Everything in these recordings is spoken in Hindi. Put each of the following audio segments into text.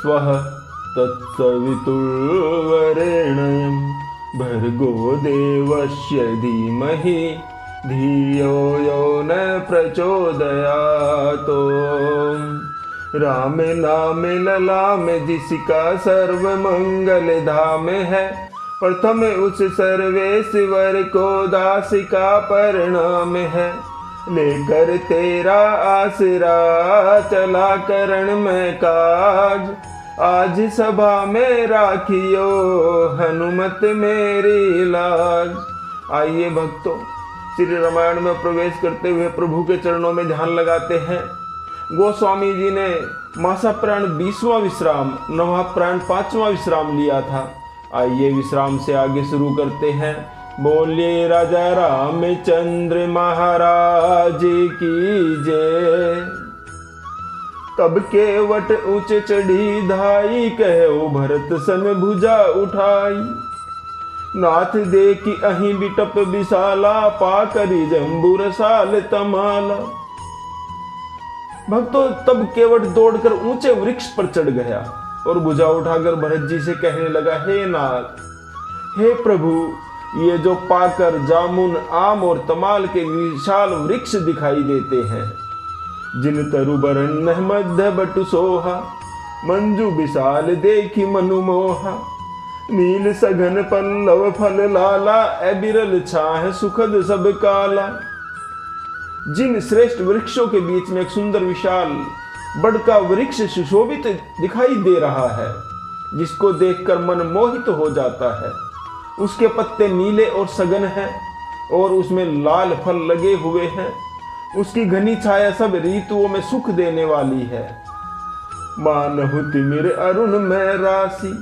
स्वः तत्सवितुर्वरेण्यं भर्गो देवस्य धीमहि धियो यो न प्रचोदयातो। राम नाम ललाम जिसका सर्व मंगल धाम है, प्रथम उस सर्वेश्वर को दास का परिणाम है। लेकर तेरा आसरा चला करण में काज, आज सभा में राखियो हनुमत मेरी लाज। आइए भक्तों, श्री रामायण में प्रवेश करते हुए प्रभु के चरणों में ध्यान लगाते हैं। गोस्वामी जी ने मासा प्राण 20वां विश्राम, नवा प्राण 5वां विश्राम लिया था। आइए विश्राम से आगे शुरू करते हैं। बोलिए राजा रामचंद्र महाराज की जय। तब केवट ऊंचे चढ़ी धाई, कहो भरत सन भुजा उठाई। नाथ देखी अहीं बिटप विशाला, पा करी जम्बूर साल तमाला। भक्तों, तब केवट दौड़कर ऊंचे वृक्ष पर चढ़ गया और भुजा उठाकर भरत जी से कहने लगा, हे नाथ, हे प्रभु, ये जो पाकर जामुन आम और तमाल के विशाल वृक्ष दिखाई देते हैं, जिन तरु बरन मध्य बटु सोहा, मंजू विशाल देखी मनुमोहा। नील सघन पल्लव फल लाला, अबिरल छाह सुखद सब काला। जिन श्रेष्ठ वृक्षों के बीच में एक सुंदर विशाल बड़ का वृक्ष सुशोभित दिखाई दे रहा है, जिसको देखकर मन मोहित हो जाता है। उसके पत्ते नीले और सघन हैं और उसमें लाल फल लगे हुए हैं। उसकी घनी छाया सब ऋतुओं में सुख देने वाली है। मानहु तिमिर अरुण में राशि,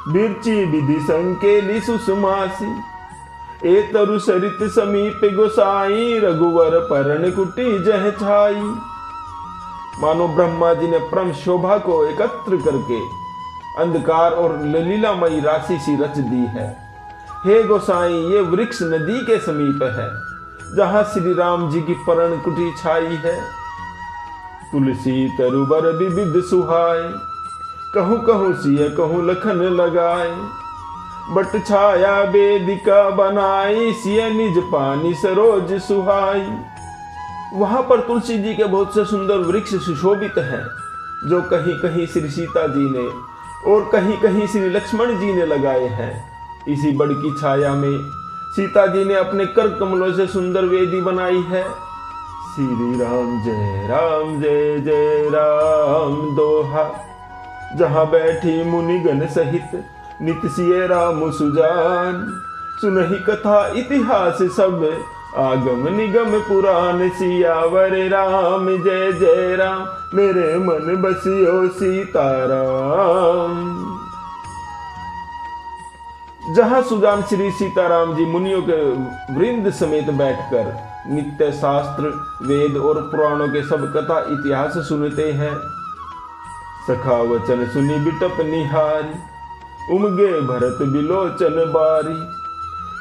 बिरची विधि संकेली सुषमासी। ए तरु सरित समीप गोसाई, रघुवर परण कुटी जह छाई। मानो ब्रह्मा जी ने परम शोभा को एकत्र करके अंधकार और ललीलामयी राशि सी रच दी है। हे गोसाई, ये वृक्ष नदी के समीप है, जहां श्री राम जी की परण कुटी छाई है। तुलसी तरुबर विविध सुहाए, कहूँ कहूँ सिय कहूँ लखन लगाए। बट छाया वेदिका बनाई, सिय निज पानी सरोज सुहाई। वहां पर तुलसी जी के बहुत से सुंदर वृक्ष सुशोभित हैं, जो कहीं कहीं श्री सीता जी ने और कहीं कहीं श्री लक्ष्मण जी ने लगाए हैं। इसी बड़ की छाया में सीता जी ने अपने कर कमलों से सुंदर वेदी बनाई है। श्री राम जय जय राम दोहा, जहां बैठी मुनिगण सहित नित सिय राम सुजान। सुनहि कथा इतिहास सब, आगम निगम पुराण। सियावर राम जय जय राम, मेरे मन बसियो सीताराम। जहां सुजान श्री सीताराम जी मुनियों के वृंद समेत बैठकर नित्य शास्त्र, वेद और पुराणों के सब कथा इतिहास सुनते हैं। सखा वचन सुनी बिटप निहारी, उमगे भरत बिलोचन बारी।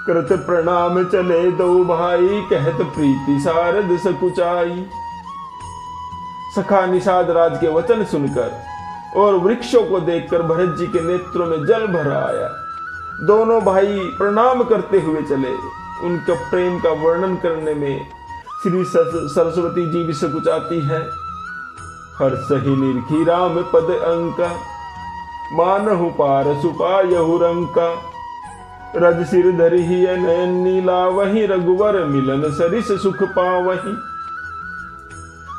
करत प्रणाम चले दो भाई, कहत प्रीति सारद सकुचाई। सखा निषाद राज के वचन सुनकर और वृक्षों को देखकर भरत जी के नेत्रों में जल भर आया। दोनों भाई प्रणाम करते हुए चले। उनका प्रेम का वर्णन करने में श्री सरस्वती जी भी सकुचाती है। हर्षहि निरखी राम पद अंका, मानहु पार सुपायहु रंका। रज सिर धरि नयन नीला, वही रघुवर मिलन सरिस सुख पावही।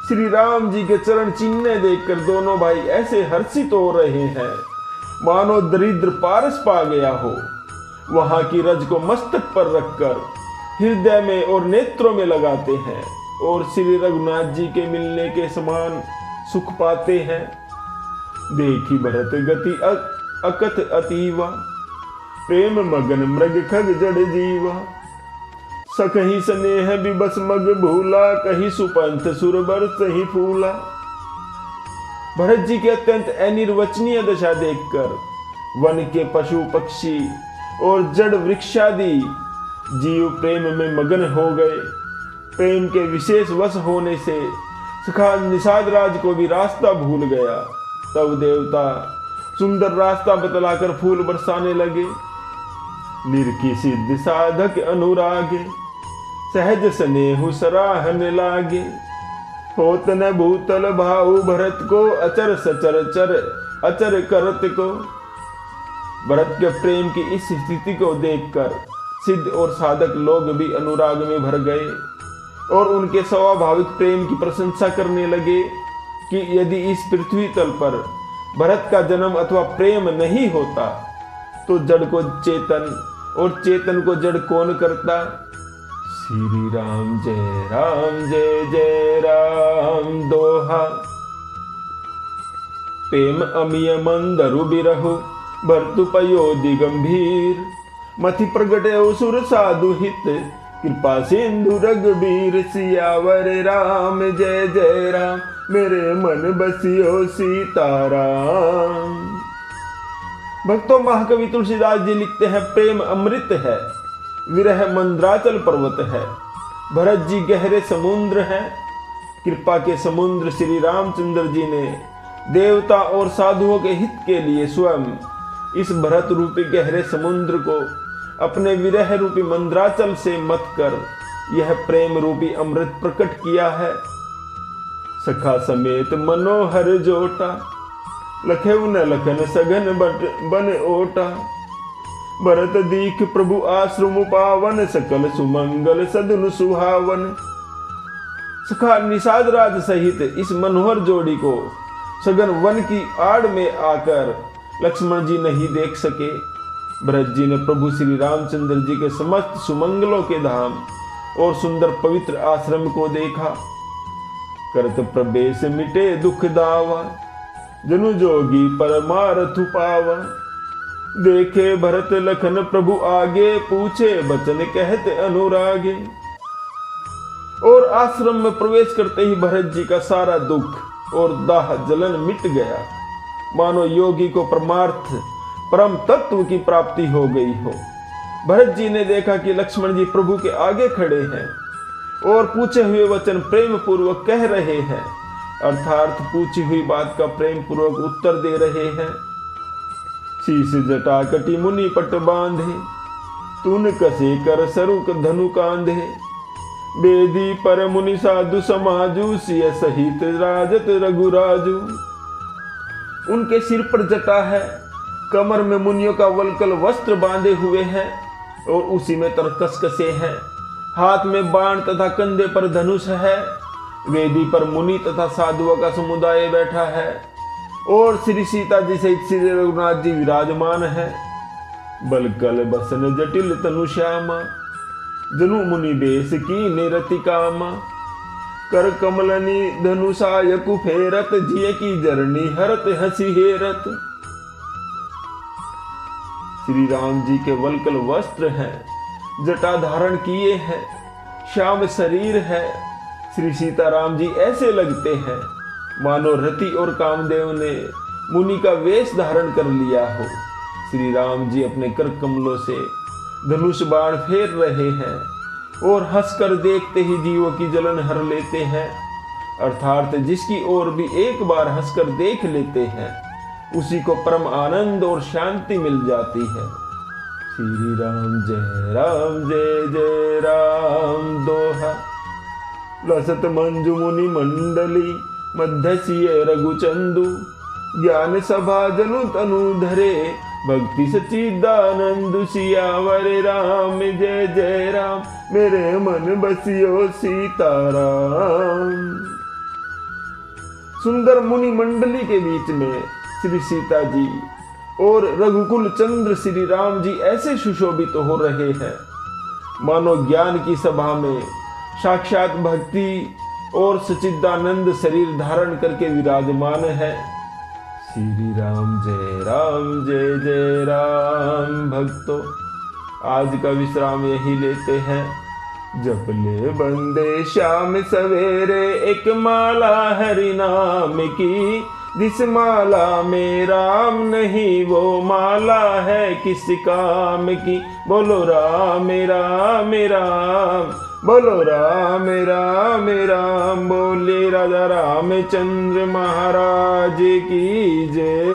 श्री राम जी के चरण चिन्ह देखकर दोनों भाई ऐसे हर्षित हो रहे हैं, मानो दरिद्र पारस पा गया हो। वहां की रज को मस्तक पर रखकर हृदय में और नेत्रों में लगाते हैं और श्री रघुनाथ जी के मिलने के समान सुख पाते हैं। देखी भरत गति अकथ अतीवा, प्रेम मगन मृग खग जड़ जीवा। सखही स्नेह बिबस मग भूला, कही सुपंथ सुरबर सही फूला। भरत जी की अत्यंत अनिर्वचनीय दशा देखकर वन के पशु पक्षी और जड़ वृक्षादि जीव प्रेम में मगन हो गए। प्रेम के विशेष वश होने से सखा निषाद राज को भी रास्ता भूल गया। तब देवता सुंदर रास्ता बतलाकर फूल बरसाने लगे। निरखी सिद्ध साधक अनुरागे, सहज स्नेहु सराहन लागे। होत न भूतल भाऊ भरत को, अचर सचर चर अचर करत को। भरत के प्रेम की इस स्थिति को देखकर सिद्ध और साधक लोग भी अनुराग में भर गए और उनके स्वाभाविक प्रेम की प्रशंसा करने लगे कि यदि इस पृथ्वी तल पर भरत का जन्म अथवा प्रेम नहीं होता तो जड़ को चेतन और चेतन को जड़ कौन करता। श्री राम जय जय राम दोहा। प्रेम अमिय मंदरु बिरहु भरतु पयोधि गंभीर। मथि प्रगटे असुर साधु हित, कृपा सिंधु रघुबीर। सियावर राम जय राम, मेरे मन बसियो सीताराम। भक्तों, महाकवि तुलसीदास जी लिखते हैं, प्रेम अमृत है, विरह मंद्राचल पर्वत है। भरत जी गहरे समुद्र हैं। कृपा के समुद्र श्री रामचंद्र जी ने देवता और साधुओं के हित के लिए स्वयं इस भरत रूपी गहरे समुद्र को अपने विरह रूपी मंद्राचल से मत कर यह प्रेम रूपी अमृत प्रकट किया है। सखा समेत मनोहर जोटा, लखेउ न लखन सघन बन ओटा। भरत दीख प्रभु आश्रम पावन, सकल सुमंगल सदन सुहावन। सखा निषाद राज सहित इस मनोहर जोड़ी को सघन वन की आड़ में आकर लक्ष्मण जी नहीं देख सके। भरत जी ने प्रभु श्री रामचंद्र जी के समस्त सुमंगलों के धाम और सुंदर पवित्र आश्रम को देखा। करत प्रवेश मिटे दुख दावा, जनु जोगी परमारथ पावा। देखे भरत लखन प्रभु आगे, पूछे बचन कहते अनुरागे। और आश्रम में प्रवेश करते ही भरत जी का सारा दुख और दाह जलन मिट गया, मानो योगी को परमार्थ परम तत्व की प्राप्ति हो गई हो। भरत जी ने देखा कि लक्ष्मण जी प्रभु के आगे खड़े हैं और पूछे हुए वचन प्रेम पूर्वक कह रहे हैं, अर्थात पूछी हुई बात का प्रेम पूर्वक उत्तर दे रहे हैं। शीश जटा कटी मुनि पट बांधे, तून कसे कर सरुक धनु कांधे। बेदी पर मुनि साधु समाजु, सिय सहित राजत रघुराजु। उनके सिर पर जटा है, कमर में मुनियों का वलकल वस्त्र बांधे हुए हैं और उसी में तरकस कसे हैं। हाथ में बाण तथा कंधे पर धनुष है। वेदी पर मुनि तथा साधुओं का समुदाय बैठा है और श्री सीता जी सहित श्री रघुनाथ जी विराजमान है। बलकल बसन जटिल तनु श्यामा, जनु मुनि बेस की निरति कामा। कर कमलनी धनुषाय कुफेरत, जिय की जरनी हरत हसी हेरत। श्री राम जी के वलकल वस्त्र हैं, जटा धारण किए हैं, श्याम शरीर है। श्री सीताराम जी ऐसे लगते हैं मानो रति और कामदेव ने मुनि का वेश धारण कर लिया हो। श्री राम जी अपने कर कमलों से धनुष बाण फेर रहे हैं और हंसकर देखते ही जीवों की जलन हर लेते हैं, अर्थात जिसकी ओर भी एक बार हंसकर देख लेते हैं उसी को परम आनंद और शांति मिल जाती है। श्री राम जय राम दोहा। लसत मंजु मुनि मंडली, मध्यसीय रघुचंदु। ज्ञान सभा जनु तनु धरे, भक्ति सच्चिदानंद। सियावर राम जय राम, मेरे मन बसियो सीताराम। सुंदर मुनि मंडली के बीच में श्री सीता जी और रघुकुल चंद्र श्री राम जी ऐसे सुशोभित हो रहे हैं मानो ज्ञान की सभा में साक्षात भक्ति और सच्चिदानंद शरीर धारण करके विराजमान है। श्री राम जय राम। भक्तों, आज का विश्राम यही लेते हैं। जप ले बंदे शाम सवेरे, एक माला हरि नाम की। जिस माला में राम नहीं, वो माला है किस काम की। बोलो राम राम राम, बोलो राम राम राम। बोले राजा रामचंद्र महाराज की जय।